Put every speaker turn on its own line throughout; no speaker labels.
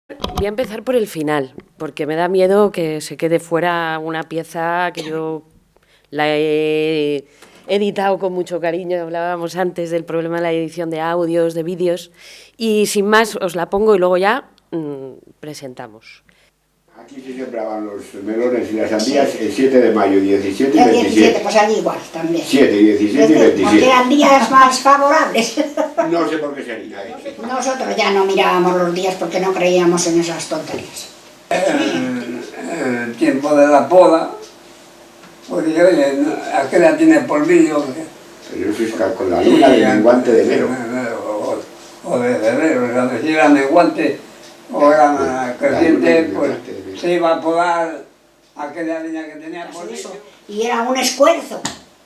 Voy a empezar por el final, porque me da miedo que se quede fuera una pieza que yo la he editado con mucho cariño. Hablábamos antes del problema de la edición de audios, de vídeos, y sin más os la pongo y luego ya presentamos.
Aquí se sembraban los melones y las sandías el 7 de mayo, 17 y
El
27.
17, pues allí igual también.
7, 17 y 27.
Porque eran días más favorables.
No sé por qué sería eso.
Nosotros ya no mirábamos los días porque no creíamos en esas tonterías.
El tiempo de la poda, pues dije, oye, aquella tiene polvillo.
Pero eso es con la luna del menguante de enero.
O de febrero, o sea, si era menguante o era creciente, pues se iba a podar aquella línea que tenía polvillo.
Y era un esfuerzo.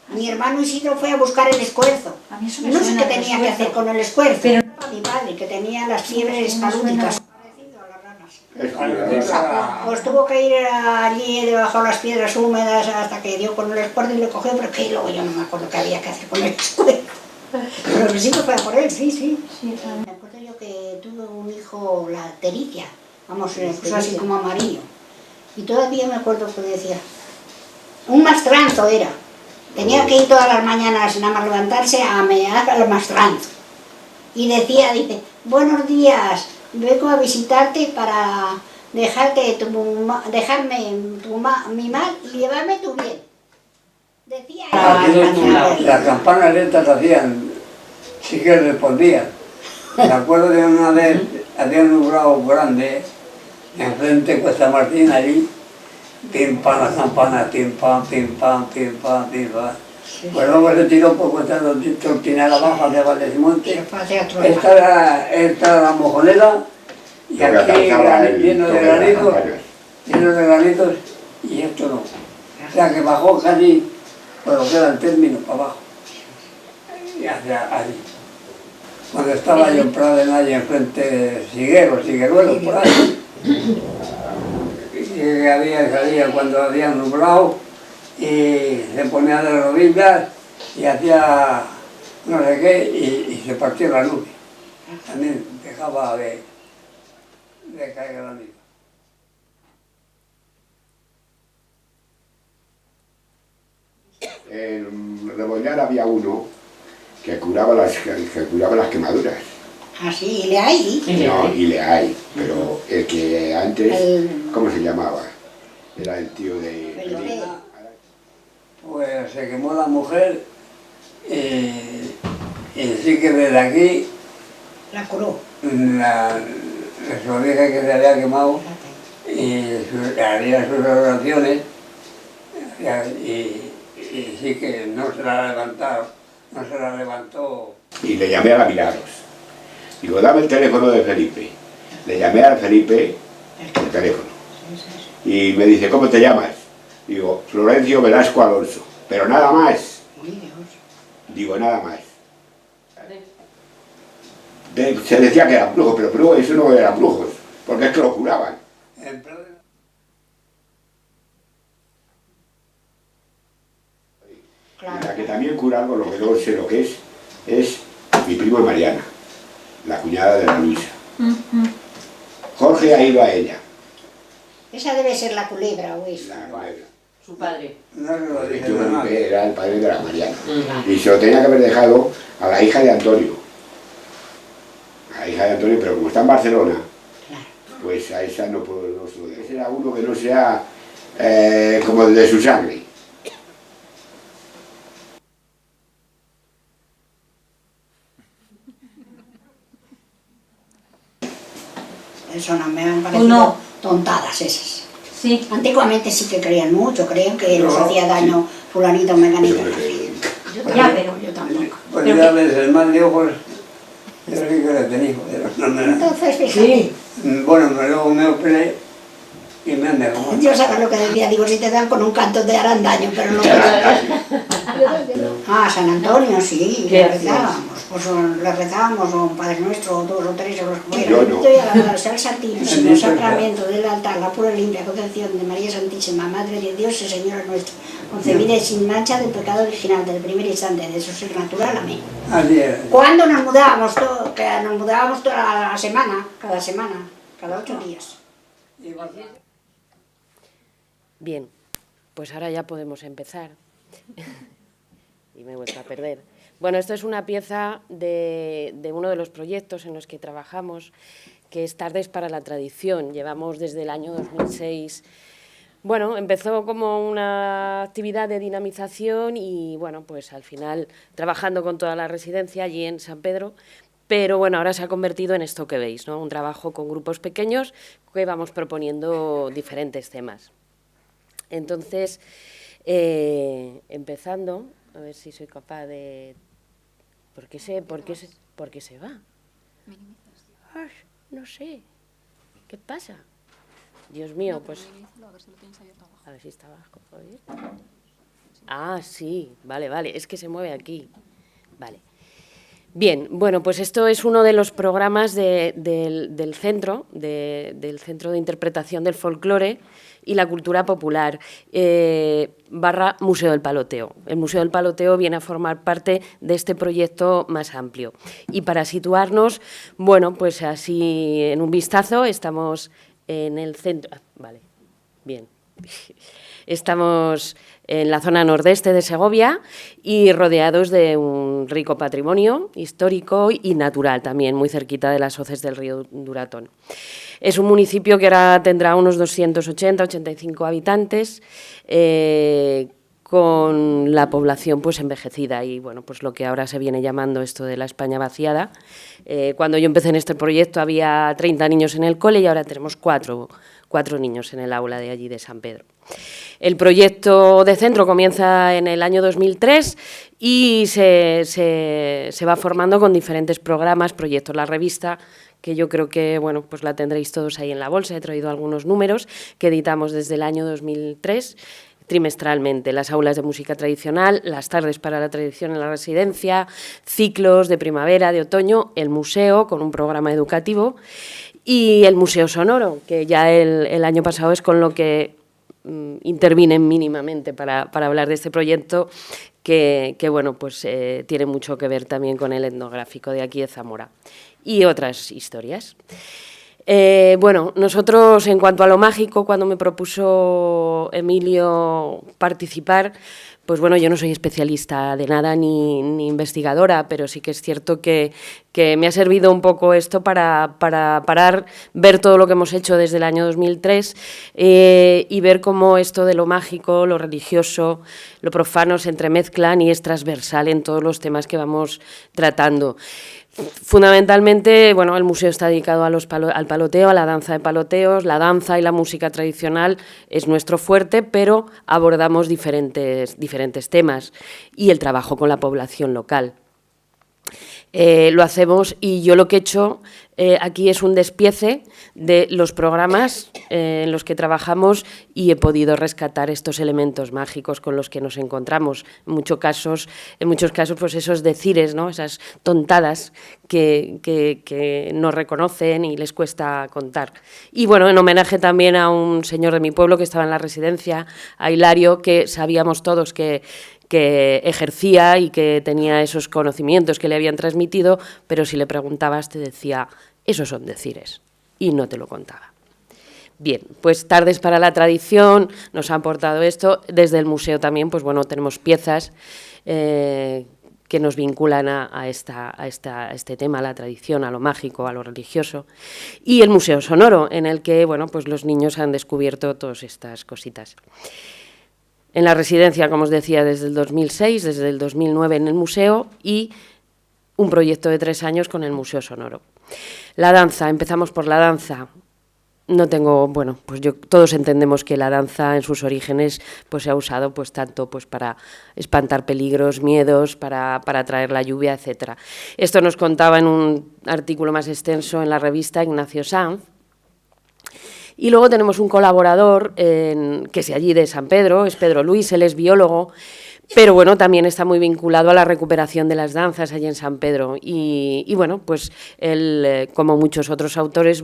Mi hermano Isidro fue a buscar el esfuerzo.
A mí eso me
No sé
suena
qué
de
tenía que
esfuerzo.
hacer con el esfuerzo.
Pero-
Mi padre, que tenía las fiebres palúdicas. Parecido a las ranas.
Es
Pues tuvo que ir allí debajo de las piedras húmedas hasta que dio con el esfuerzo y le cogió, pero que luego yo no me acuerdo qué había que hacer con el esfuerzo. Pero sí que fue a por él, sí, sí.
Sí, claro.
Me acuerdo yo que tuve un hijo, la Tericia, vamos, pues así como amarillo. Y todavía me acuerdo que decía, un mastranzo era. Tenía que ir todas las mañanas, nada más levantarse, a mear al mastranzo. Y decía, dice, buenos días, vengo a visitarte para dejarme mi mal y llevarme tu bien. Decía
Las campanas estas hacían, sí que respondían. Me acuerdo de una vez, había un nublado grande, enfrente de Cuesta Martín, allí, pim pam las campanas, pim pam, pim pam, pim pam, pim pam. Pues luego se tiró por Cuesta Tortinera abajo hacia Valdesimonte. Esta era la mojonera y
Lo que
aquí
alcanzaba el
lleno de
toque de las
granitos,
campanas.
lleno de granitos y esto no. O sea que bajó casi por lo que era el término para abajo y hacia allí. Cuando estaba yo en Pradena, allí enfrente de Sigueruelos, por ahí. Y salía cuando había nublado y se ponía de rodillas y hacía no sé qué y se partió la nube. También dejaba de caer granizo.
En Rebollar había uno que curaba las quemaduras.
Así, y le hay.
No, y le hay, pero el que antes, ¿cómo se llamaba? Era el tío de
Felipe.
Pues se quemó la mujer y sí que desde aquí
La curó.
les dije que se había quemado y haría sus oraciones y sí que no se la levantó.
Y le llamé a la Milagros. Digo, dame el teléfono de Felipe. Le llamé al Felipe el teléfono. Y me dice, ¿cómo te llamas? Digo, Florencio Velasco Alonso. Pero nada más. Digo, nada más. Se decía que eran brujos, pero eso no eran brujos, porque es que lo juraban.
Claro.
La que también cura algo, lo que no sé lo que es mi prima Mariana, la cuñada de la Luisa. Jorge ha ido a ella.
Esa debe ser la culebra o eso.
La culebra.
Su padre.
No se lo
Porque
dije
yo
de
creo
nada.
que era el padre de la Mariana. Y se lo tenía que haber dejado a la hija de Antonio. A la hija de Antonio, pero como está en Barcelona, pues a esa no puedo, no se lo dejo. Ese era uno que no sea como el de su sangre.
Eso no me han parecido
No.
tontadas esas.
Sí.
Antiguamente sí que creían mucho, creían que nos
No,
hacía daño fulanito, menganito.
Yo me creí.
Ya, pero-
yo tampoco.
Pues
Pero
ya ves, el mal de ojos, yo sí que le tenía, pero no me da.
Entonces, fíjate,
Sí.
Bueno, pero luego me operé y me han dejado.
yo sabía lo que decía, digo, si te dan con un canto te harán daño, pero no. Ah, San Antonio, sí,
¿Qué
le rezábamos, pues le rezábamos o un Padre Nuestro, o 2 o 3 o los que
Yo
fueran.
no.
Yo ya al ser santísimo,
Sí,
sacramento del altar, la pura y limpia concepción de María Santísima, Madre de Dios y Señora nuestra, concebida y sin mancha del pecado original, del primer instante de su ser natural, amén.
Así es.
Cuando nos mudábamos, que nos mudábamos toda la semana, cada semana, cada 8 días.
Bien, pues ahora ya podemos empezar. Y me he vuelto a perder. Bueno, esto es una pieza de uno de los proyectos en los que trabajamos, que es Tardes para la Tradición. Llevamos desde el año 2006. Bueno, empezó como una actividad de dinamización y, bueno, pues al final trabajando con toda la residencia allí en San Pedro, pero bueno, ahora se ha convertido en esto que veis, ¿no? Un trabajo con grupos pequeños que vamos proponiendo diferentes temas. Entonces, empezando, a ver si soy capaz de... ¿Por qué se va? Ay, no sé. ¿Qué pasa? Dios mío, pues... A ver si está abajo. Ah, sí, vale, es que se mueve aquí. Vale. Bien, bueno, pues esto es uno de los programas del Centro de Interpretación del Folclore y la Cultura Popular, barra Museo del Paloteo. El Museo del Paloteo viene a formar parte de este proyecto más amplio. Y para situarnos, bueno, pues así en un vistazo, estamos en el centro... Vale, bien. Estamos en la zona nordeste de Segovia y rodeados de un rico patrimonio histórico y natural también, muy cerquita de las hoces del río Duratón. Es un municipio que ahora tendrá unos 280-85 habitantes, con la población pues envejecida y bueno, pues lo que ahora se viene llamando esto de la España vaciada. Cuando yo empecé en este proyecto había 30 niños en el cole y ahora tenemos cuatro niños en el aula de allí de San Pedro. El proyecto de centro comienza en el año 2003 y se va formando con diferentes programas, proyectos. La revista, que yo creo que bueno, pues la tendréis todos ahí en la bolsa, he traído algunos números que editamos desde el año 2003, trimestralmente, las aulas de música tradicional, las tardes para la tradición en la residencia, ciclos de primavera, de otoño, el museo con un programa educativo y el Museo Sonoro, que ya el año pasado es con lo que intervinen mínimamente para hablar de este proyecto que bueno, pues tiene mucho que ver también con el etnográfico de aquí de Zamora y otras historias. Bueno, nosotros en cuanto a lo mágico, cuando me propuso Emilio participar, pues bueno, yo no soy especialista de nada ni investigadora, pero sí que es cierto que me ha servido un poco esto para parar, ver todo lo que hemos hecho desde el año 2003 y ver cómo esto de lo mágico, lo religioso, lo profano se entremezclan y es transversal en todos los temas que vamos tratando. Fundamentalmente, bueno, el museo está dedicado al paloteo, a la danza de paloteos. La danza y la música tradicional es nuestro fuerte, pero abordamos diferentes temas y el trabajo con la población local. Lo hacemos y yo lo que he hecho aquí es un despiece de los programas en los que trabajamos y he podido rescatar estos elementos mágicos con los que nos encontramos. En muchos casos pues esos decires, ¿no? Esas tontadas que no reconocen y les cuesta contar. Y bueno, en homenaje también a un señor de mi pueblo que estaba en la residencia, a Hilario, que sabíamos todos que ejercía y que tenía esos conocimientos que le habían transmitido, pero si le preguntabas te decía, esos son decires, y no te lo contaba. Bien, pues Tardes para la Tradición nos ha aportado esto. Desde el museo también, pues bueno, tenemos piezas que nos vinculan a este tema, a la tradición, a lo mágico, a lo religioso. Y el Museo Sonoro, en el que bueno, pues los niños han descubierto todas estas cositas. En la residencia, como os decía, desde el 2006, desde el 2009 en el museo y un proyecto de 3 años con el Museo Sonoro. La danza, empezamos por la danza. Todos entendemos que la danza en sus orígenes pues se ha usado pues tanto pues para espantar peligros, miedos, para atraer la lluvia, etcétera. Esto nos contaba en un artículo más extenso en la revista Ignacio Sanz. Y luego tenemos un colaborador que es allí de San Pedro, es Pedro Luis, él es biólogo, Pero bueno, también está muy vinculado a la recuperación de las danzas allí en San Pedro. Y bueno, pues él, como muchos otros autores,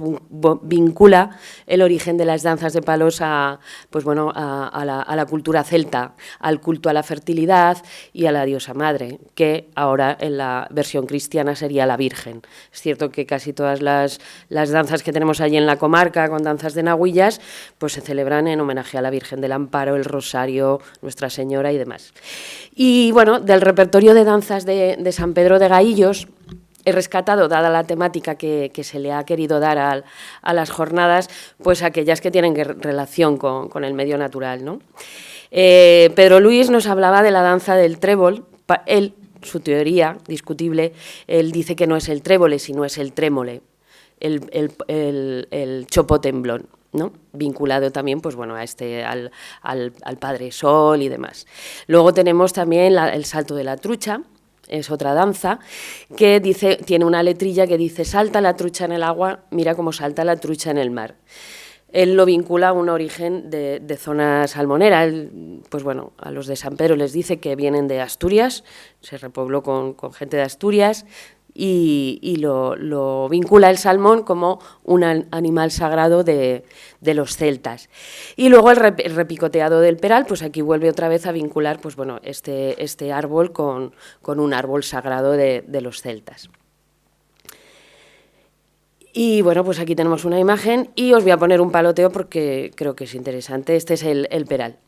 vincula el origen de las danzas de palos a, pues bueno, a la cultura celta, al culto a la fertilidad y a la diosa madre, que ahora en la versión cristiana sería la Virgen. Es cierto que casi todas las danzas que tenemos allí en la comarca, con danzas de nahuillas, pues se celebran en homenaje a la Virgen del Amparo, el Rosario, Nuestra Señora y demás. Y bueno, del repertorio de danzas de San Pedro de Gaillos he rescatado, dada la temática que se le ha querido dar a las jornadas, pues aquellas que tienen relación con el medio natural, ¿no? Pedro Luis nos hablaba de la danza del trébol. Él, su teoría discutible, él dice que no es el trébole, sino es el trémole, el chopo temblón, ¿no? Vinculado también, pues bueno, al Padre Sol y demás. Luego tenemos también el salto de la trucha, es otra danza que tiene una letrilla que dice: salta la trucha en el agua, mira cómo salta la trucha en el mar. Él lo vincula a un origen de zona salmonera. Él, pues bueno, a los de San Pedro les dice que vienen de Asturias, se repobló con gente de Asturias, y lo vincula el salmón como un animal sagrado de los celtas. Y luego el repicoteado del peral, pues aquí vuelve otra vez a vincular, pues bueno, este árbol con un árbol sagrado de los celtas. Y bueno, pues aquí tenemos una imagen y os voy a poner un paloteo porque creo que es interesante. Este es el peral.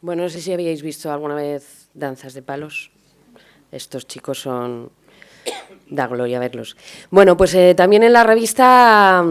Bueno, no sé si habíais visto alguna vez danzas de palos. Estos chicos da gloria verlos. Bueno, pues también en la revista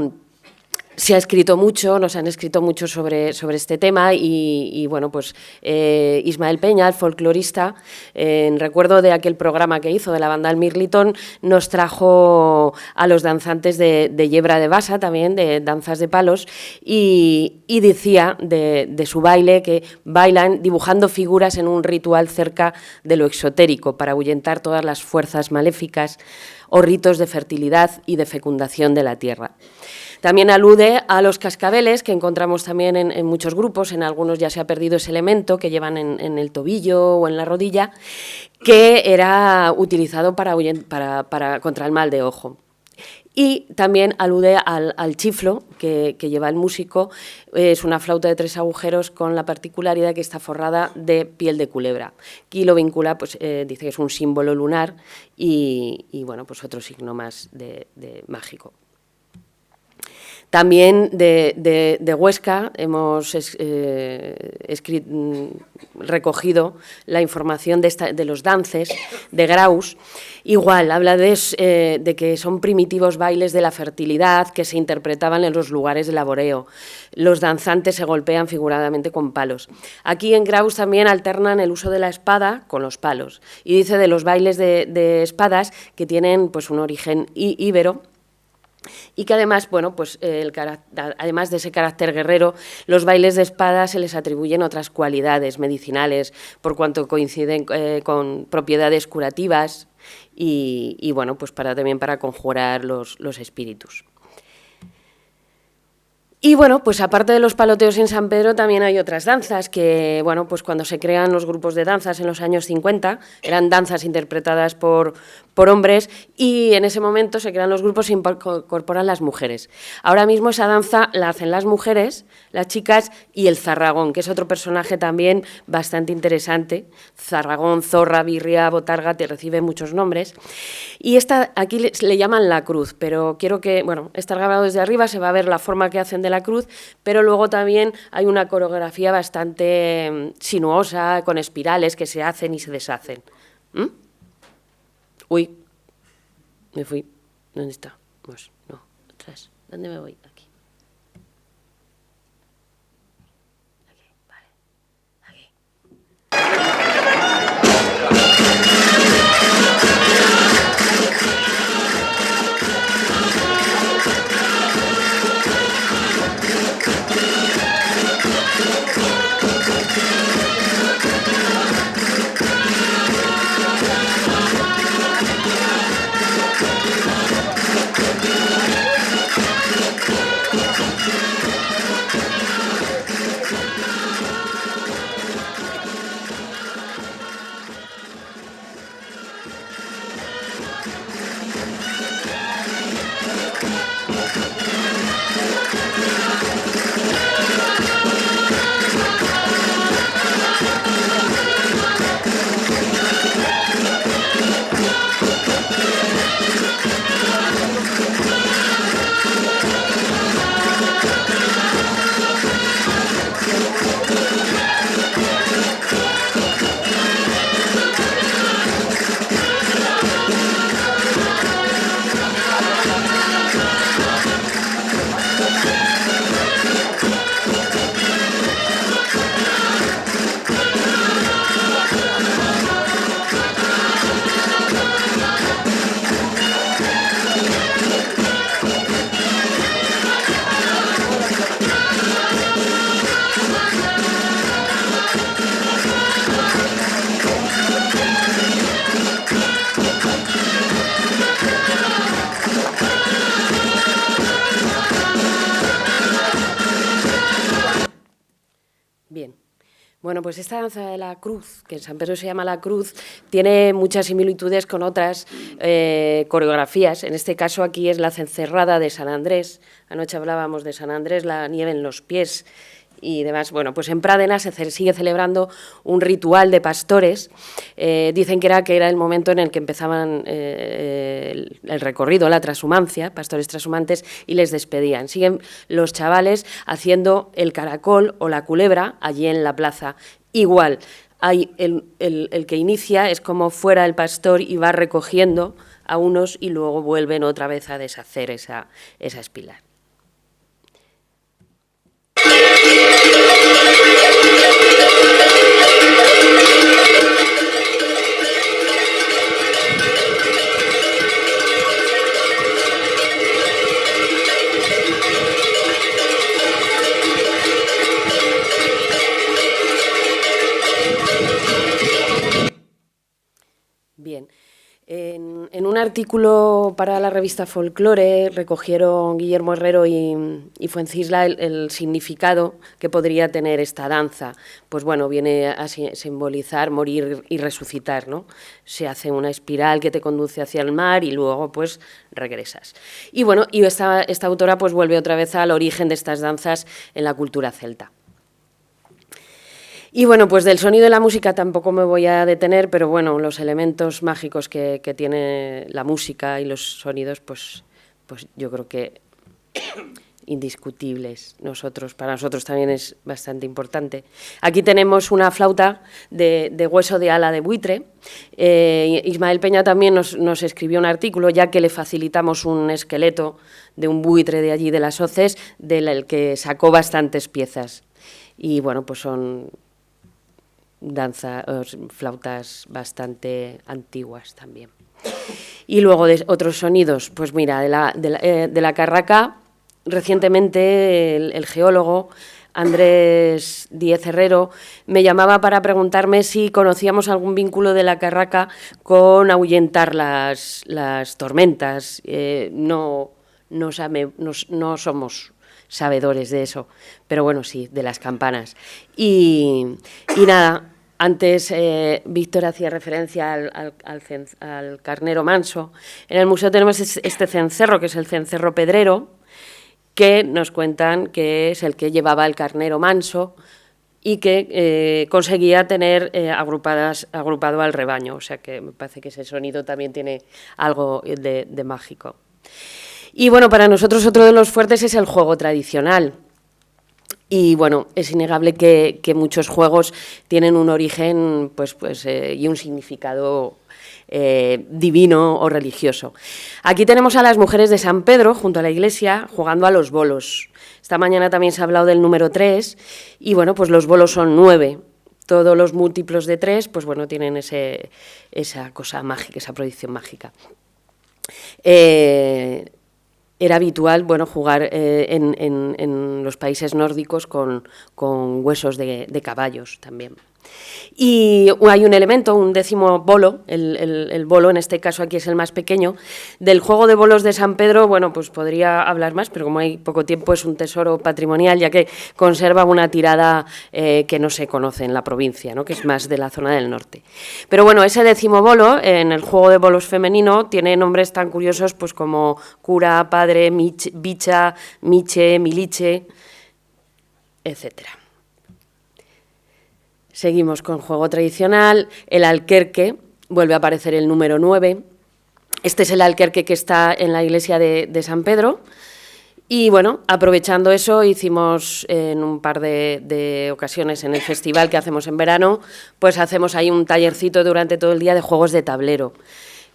se ha escrito mucho, nos han escrito mucho sobre este tema y bueno, pues Ismael Peña, el folclorista, en recuerdo de aquel programa que hizo de la banda El Mirlitón, nos trajo a los danzantes de Yebra de Basa, también de danzas de palos, y decía de su baile que bailan dibujando figuras en un ritual cerca de lo exotérico para ahuyentar todas las fuerzas maléficas o ritos de fertilidad y de fecundación de la tierra. También alude a los cascabeles, que encontramos también en muchos grupos, en algunos ya se ha perdido ese elemento que llevan en el tobillo o en la rodilla, que era utilizado contra el mal de ojo. Y también alude al chiflo que lleva el músico. Es una flauta de 3 agujeros con la particularidad que está forrada de piel de culebra. Aquí lo vincula, pues dice que es un símbolo lunar y bueno, pues otro signo más de mágico. También de Huesca hemos recogido la información de los dances de Graus. Igual, habla de que son primitivos bailes de la fertilidad que se interpretaban en los lugares de laboreo. Los danzantes se golpean figuradamente con palos. Aquí en Graus también alternan el uso de la espada con los palos. Y dice de los bailes de espadas que tienen pues, un origen íbero, y que además, bueno, pues además de ese carácter guerrero, los bailes de espada se les atribuyen otras cualidades medicinales, por cuanto coinciden con propiedades curativas y bueno, pues también para conjurar los espíritus. Y bueno, pues aparte de los paloteos en San Pedro también hay otras danzas que, bueno, pues cuando se crean los grupos de danzas en los años 50, eran danzas interpretadas por hombres y en ese momento se crean los grupos y se incorporan las mujeres. Ahora mismo esa danza la hacen las mujeres, las chicas y el zarragón, que es otro personaje también bastante interesante. Zarragón, zorra, birria, botarga, te recibe muchos nombres. Y esta aquí le llaman la cruz, pero quiero que, bueno, está grabado desde arriba, se va a ver la forma que hacen de la cruz, pero luego también hay una coreografía bastante sinuosa, con espirales que se hacen y se deshacen. Uy, me fui. ¿Dónde está? Pues no, atrás. ¿Dónde me voy? Aquí. Aquí, vale. Aquí. Bien. Bueno, pues esta danza de la cruz, que en San Pedro se llama la cruz, tiene muchas similitudes con otras coreografías. En este caso aquí es la cencerrada de San Andrés. Anoche hablábamos de San Andrés, la nieve en los pies y demás. Bueno, pues en Pradena se sigue celebrando un ritual de pastores. Dicen que era el momento en el que empezaban el recorrido, la trashumancia, pastores trashumantes, y les despedían. Siguen los chavales haciendo el caracol o la culebra allí en la plaza. Igual, hay el que inicia es como fuera el pastor y va recogiendo a unos y luego vuelven otra vez a deshacer esa espiral. Bien. En un artículo para la revista Folklore recogieron Guillermo Herrero y Fuencisla el significado que podría tener esta danza. Pues bueno, viene a simbolizar morir y resucitar, ¿no? Se hace una espiral que te conduce hacia el mar y luego pues regresas. Y bueno, y esta autora pues vuelve otra vez al origen de estas danzas en la cultura celta. Y bueno, pues del sonido de la música tampoco me voy a detener, pero bueno, los elementos mágicos que tiene la música y los sonidos, pues yo creo que indiscutibles. Para nosotros también es bastante importante. Aquí tenemos una flauta de hueso de ala de buitre. Ismael Peña también nos escribió un artículo, ya que le facilitamos un esqueleto de un buitre de allí de las Hoces, del que sacó bastantes piezas. Y bueno, pues son flautas bastante antiguas también. Y luego de otros sonidos, pues mira, de la carraca, recientemente el geólogo Andrés Díez Herrero me llamaba para preguntarme si conocíamos algún vínculo de la carraca con ahuyentar las tormentas. No somos sabedores de eso, pero bueno, sí, de las campanas. Y nada, antes Víctor hacía referencia al carnero manso. En el museo tenemos este cencerro, que es el cencerro pedrero, que nos cuentan que es el que llevaba el carnero manso y que conseguía tener agrupado al rebaño. O sea que me parece que ese sonido también tiene algo de mágico. Y bueno, para nosotros otro de los fuertes es el juego tradicional. Y bueno, es innegable que muchos juegos tienen un origen y un significado divino o religioso. Aquí tenemos a las mujeres de San Pedro, junto a la iglesia, jugando a los bolos. Esta mañana también se ha hablado del número 3, y bueno, pues los bolos son 9. Todos los múltiplos de 3, pues bueno, tienen esa cosa mágica, esa proyección mágica. Era habitual, bueno, jugar en los países nórdicos con huesos de caballos también. Y hay un elemento, un 10º bolo, el bolo, en este caso aquí es el más pequeño. Del juego de bolos de San Pedro, bueno, pues podría hablar más, pero como hay poco tiempo, es un tesoro patrimonial, ya que conserva una tirada que no se conoce en la provincia, ¿no?, que es más de la zona del norte. Pero bueno, ese 10º bolo, en el juego de bolos femenino, tiene nombres tan curiosos pues como cura, padre, bicha, miche, miliche, etcétera. Seguimos con juego tradicional, el alquerque, vuelve a aparecer el número 9. Este es el alquerque que está en la iglesia de San Pedro. Y bueno, aprovechando eso, hicimos en un par de ocasiones en el festival que hacemos en verano, pues hacemos ahí un tallercito durante todo el día de juegos de tablero.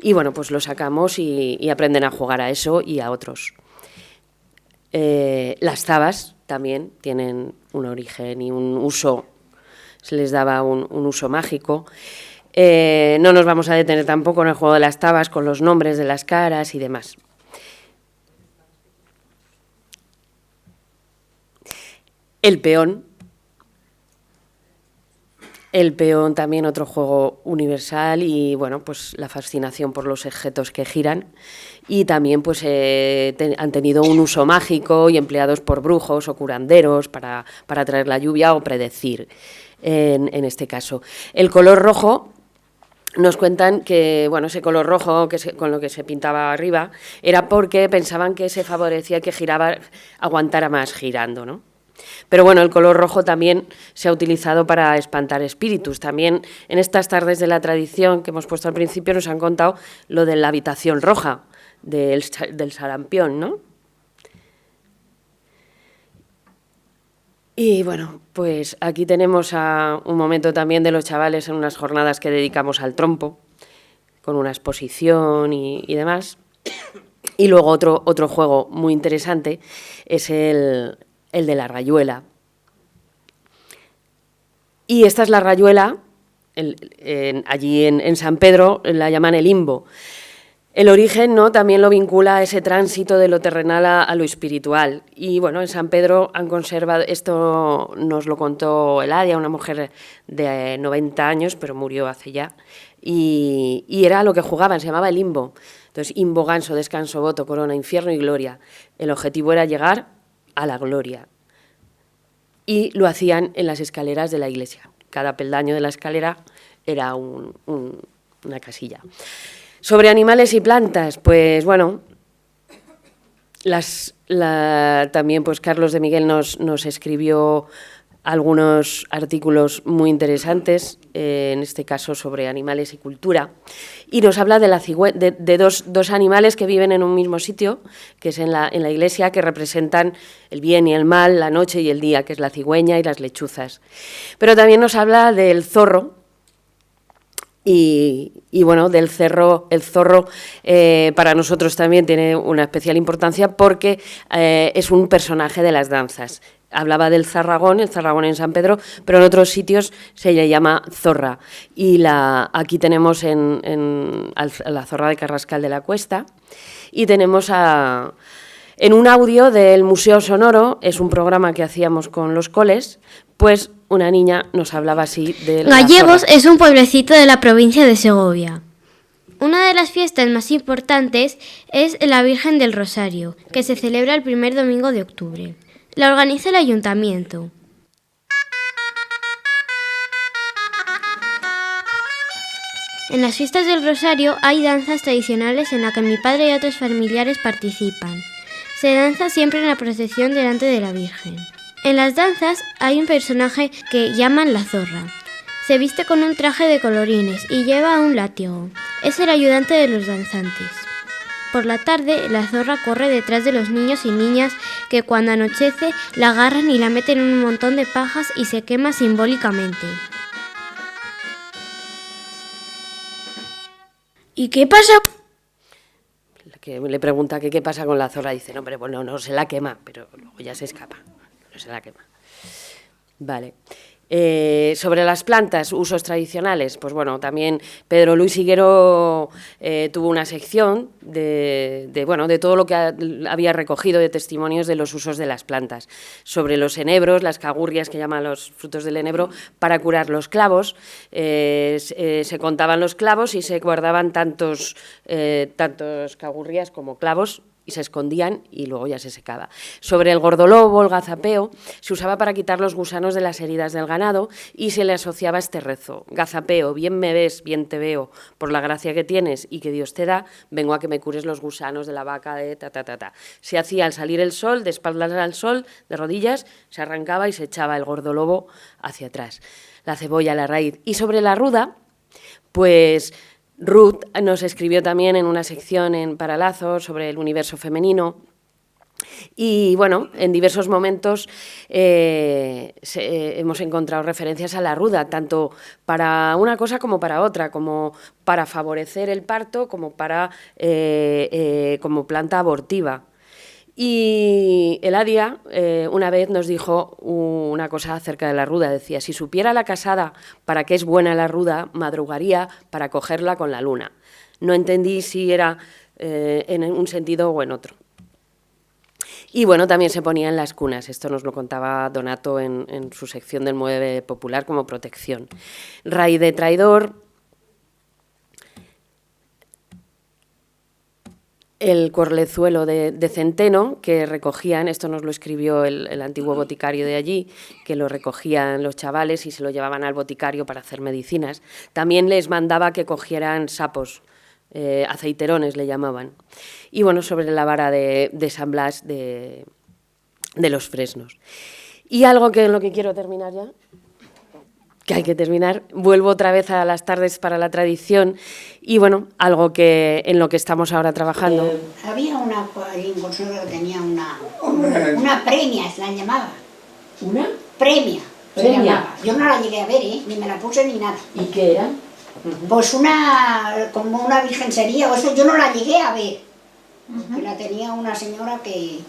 Y bueno, pues lo sacamos y aprenden a jugar a eso y a otros. Las tabas también tienen un origen y un uso, se les daba un uso mágico. No nos vamos a detener tampoco en el juego de las tabas con los nombres de las caras y demás. El peón. El peón también otro juego universal y bueno, pues la fascinación por los objetos que giran, y también pues han tenido un uso mágico y empleados por brujos o curanderos para traer la lluvia o predecir en este caso. El color rojo, nos cuentan que bueno, ese color rojo con lo que se pintaba arriba era porque pensaban que se favorecía que aguantara más girando, ¿no? Pero bueno, el color rojo también se ha utilizado para espantar espíritus. También en estas tardes de la tradición que hemos puesto al principio nos han contado lo de la habitación roja, del sarampión, ¿no? Y bueno, pues aquí tenemos un momento también de los chavales en unas jornadas que dedicamos al trompo, con una exposición y demás. Y luego otro juego muy interesante es el de la rayuela. Y esta es la rayuela, allí en San Pedro la llaman el imbo. El origen, ¿no?, también lo vincula a ese tránsito de lo terrenal a lo espiritual. Y bueno, en San Pedro han conservado, esto nos lo contó Eladia, una mujer de 90 años, pero murió hace ya, y era lo que jugaban, se llamaba el imbo. Entonces, imbo, ganso, descanso, voto, corona, infierno y gloria. El objetivo era llegar a la gloria. Y lo hacían en las escaleras de la iglesia. Cada peldaño de la escalera era una casilla. Sobre animales y plantas, pues bueno, también pues Carlos de Miguel nos escribió algunos artículos muy interesantes, en este caso sobre animales y cultura, y nos habla de dos animales que viven en un mismo sitio, que es en la iglesia, que representan el bien y el mal, la noche y el día, que es la cigüeña y las lechuzas. Pero también nos habla del zorro, y bueno, del zorro. El zorro para nosotros también tiene una especial importancia porque es un personaje de las danzas. Hablaba del zarragón, el zarragón en San Pedro, pero en otros sitios se le llama zorra. Y aquí tenemos a la zorra de Carrascal de la Cuesta, y tenemos en un audio del Museo Sonoro, es un programa que hacíamos con los coles, pues una niña nos hablaba así de la
Gallegos
zorra.
Es un pueblecito de la provincia de Segovia. Una de las fiestas más importantes es la Virgen del Rosario, que se celebra el primer domingo de octubre. La organiza el ayuntamiento. En las fiestas del Rosario hay danzas tradicionales en las que mi padre y otros familiares participan. Se danza siempre en la procesión delante de la Virgen. En las danzas hay un personaje que llaman la zorra. Se viste con un traje de colorines y lleva un látigo. Es el ayudante de los danzantes. Por la tarde, la zorra corre detrás de los niños y niñas que cuando anochece la agarran y la meten en un montón de pajas y se quema simbólicamente.
¿Y qué pasa? Que le pregunta que qué pasa con la zorra, dice, no, hombre, bueno, no se la quema, pero luego ya se escapa, no se la quema. Vale. Sobre las plantas, usos tradicionales, pues bueno, también Pedro Luis Higuero tuvo una sección de todo lo que había recogido de testimonios de los usos de las plantas, sobre los enebros, las cagurrias que llaman los frutos del enebro, para curar los clavos. Se contaban los clavos y se guardaban tantos cagurrias como clavos, y se escondían y luego ya se secaba. Sobre el gordolobo, el gazapeo, se usaba para quitar los gusanos de las heridas del ganado y se le asociaba este rezo: gazapeo, bien me ves, bien te veo, por la gracia que tienes y que Dios te da, vengo a que me cures los gusanos de la vaca de ta, ta, ta, ta. Se hacía al salir el sol, de espaldas al sol, de rodillas, se arrancaba y se echaba el gordolobo hacia atrás. La cebolla, la raíz. Y sobre la ruda, pues Ruth nos escribió también en una sección en Paralazo sobre el universo femenino y, bueno, en diversos momentos hemos encontrado referencias a la ruda, tanto para una cosa como para otra, como para favorecer el parto, como para como planta abortiva. Y Eladia una vez nos dijo una cosa acerca de la ruda, decía, si supiera la casada para qué es buena la ruda, madrugaría para cogerla con la luna. No entendí si era en un sentido o en otro. Y bueno, también se ponía en las cunas, esto nos lo contaba Donato en su sección del Mueve Popular como protección. Raíz de traidor, el corlezuelo de centeno que recogían, esto nos lo escribió el antiguo boticario de allí, que lo recogían los chavales y se lo llevaban al boticario para hacer medicinas. También les mandaba que cogieran sapos, aceiterones le llamaban. Y bueno, sobre la vara de San Blas de los fresnos. Y algo que en lo que quiero terminar ya, que hay que terminar, vuelvo otra vez a las tardes para la tradición y bueno, algo que en lo que estamos ahora trabajando.
Había una allí en Consuelo que tenía una premia, se la llamaba.
¿Una?
Premia, se
Premia.
llamaba. Yo no la llegué a ver, ni me la puse ni nada.
¿Y qué era?
Pues como una virgensería, o eso yo no la llegué a ver. Que la tenía una señora que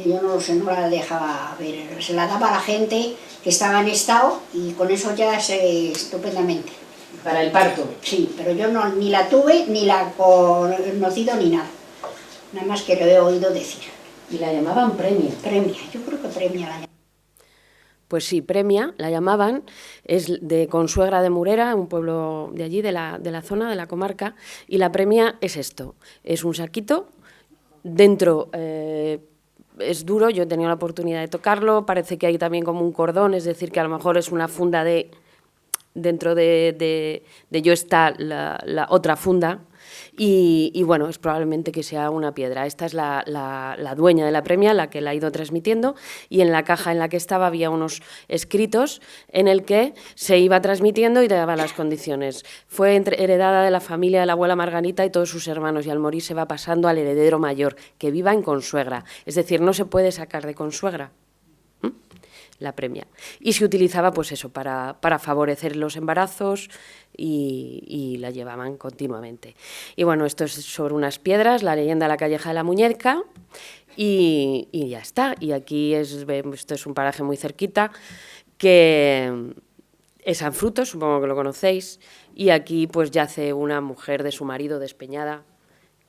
yo no lo sé, no la dejaba ver. Se la daba a la gente que estaba en estado y con eso ya se estupendamente.
Para el parto.
Sí, pero yo no, ni la tuve, ni la he conocido, ni nada. Nada más que lo he oído decir.
Y la llamaban premia.
Premia, yo creo que premia la llamaban.
Pues sí, premia, la llamaban, es de Consuegra de Murera, un pueblo de allí, de la zona, de la comarca, y la premia es esto, es un saquito, dentro es duro, yo he tenido la oportunidad de tocarlo, parece que hay también como un cordón, es decir, que a lo mejor es una funda dentro de yo está la otra funda, y bueno, es probablemente que sea una piedra. Esta es la dueña de la premia, la que la ha ido transmitiendo, y en la caja en la que estaba había unos escritos en el que se iba transmitiendo y daba las condiciones. Fue heredada de la familia de la abuela Margarita y todos sus hermanos, y al morir se va pasando al heredero mayor, que viva en Consuegra. Es decir, no se puede sacar de Consuegra la premia. Y se utilizaba pues eso para favorecer los embarazos y la llevaban continuamente. Y bueno, esto es sobre unas piedras, la leyenda de la calleja de la Muñeca y ya está. Y aquí esto es un paraje muy cerquita que es San Frutos, supongo que lo conocéis, y aquí pues yace una mujer de su marido despeñada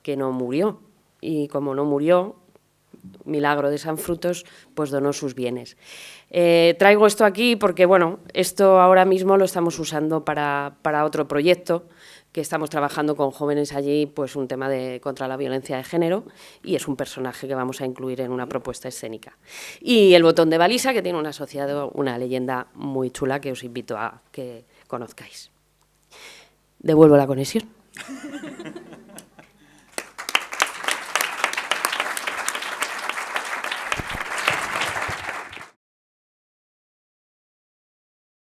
que no murió. Y como no murió, milagro de San Frutos, pues donó sus bienes. Traigo esto aquí porque, bueno, esto ahora mismo lo estamos usando para otro proyecto que estamos trabajando con jóvenes allí, pues un tema contra la violencia de género, y es un personaje que vamos a incluir en una propuesta escénica. Y el botón de balisa, que tiene un asociado, una leyenda muy chula que os invito a que conozcáis. Devuelvo la conexión.